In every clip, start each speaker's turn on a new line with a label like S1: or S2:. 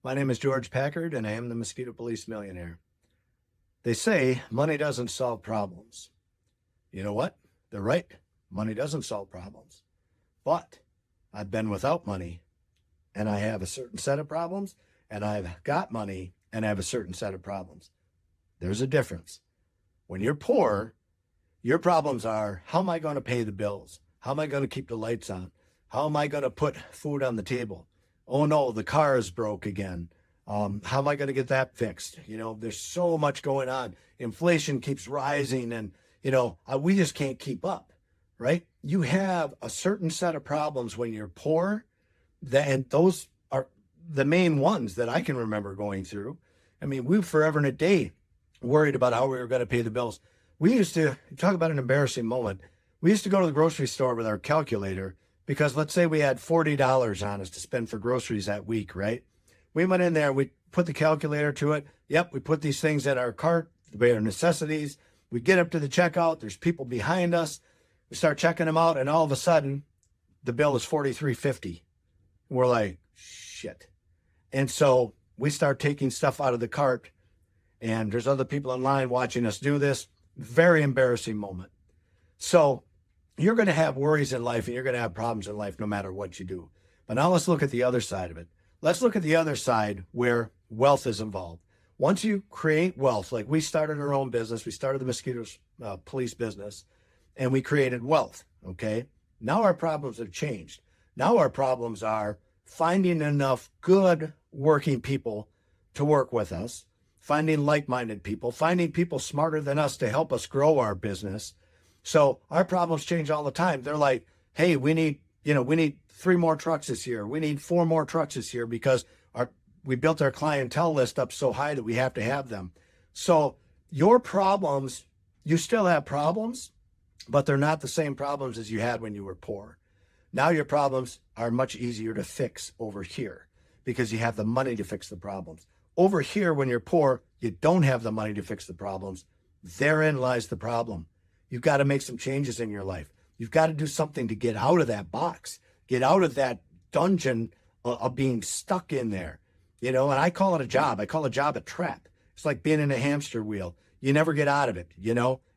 S1: My name is George Packard, and I am the Mosquito Police Millionaire. They say money doesn't solve problems. You know what? They're right. Money doesn't solve problems. But I've been without money, and I have a certain set of problems, and I've got money, and I have a certain set of problems. There's a difference. When you're poor, your problems are, how am I going to pay the bills? How am I going to keep the lights on? How am I going to put food on the table? Oh no, the car is broke again. How am I going to get that fixed? There's so much going on. Inflation keeps rising, and we just can't keep up, right? You have a certain set of problems when you're poor, and those are the main ones that I can remember going through. I mean, we forever and a day worried about how we were going to pay the bills. We used to talk about an embarrassing moment. We used to go to the grocery store with our calculator because let's say we had $40 on us to spend for groceries that week, right? We went in there, we put the calculator to it. Yep, we put these things in our cart, our necessities. We get up to the checkout. There's people behind us. We start checking them out, and all of a sudden, the bill is $43.50. We're like, shit. And so we start taking stuff out of the cart, and there's other people in line watching us do this. Very embarrassing moment. So you're going to have worries in life, and you're going to have problems in life no matter what you do. But now let's look at the other side of it. Let's look at the other side where wealth is involved. Once you create wealth, like we started our own business, we started the Mosquito police business, and we created wealth, okay? Now our problems have changed. Now our problems are finding enough good working people to work with us, finding like-minded people, finding people smarter than us to help us grow our business. So our problems change all the time. They're like, hey, we need 3 more trucks this year. We need 4 more trucks this year because we built our clientele list up so high that we have to have them. So your problems, you still have problems, but they're not the same problems as you had when you were poor. Now your problems are much easier to fix over here because you have the money to fix the problems. Over here, when you're poor, you don't have the money to fix the problems. Therein lies the problem. You've got to make some changes in your life. You've got to do something to get out of that box, get out of that dungeon of being stuck in there. And I call it a job. I call a job a trap. It's like being in a hamster wheel. You never get out of it,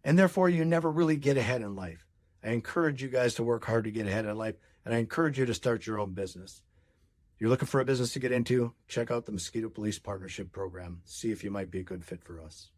S1: and therefore you never really get ahead in life. I encourage you guys to work hard to get ahead in life, and I encourage you to start your own business. You're looking for a business to get into, check out the Mosquito Police Partnership Program. See if you might be a good fit for us.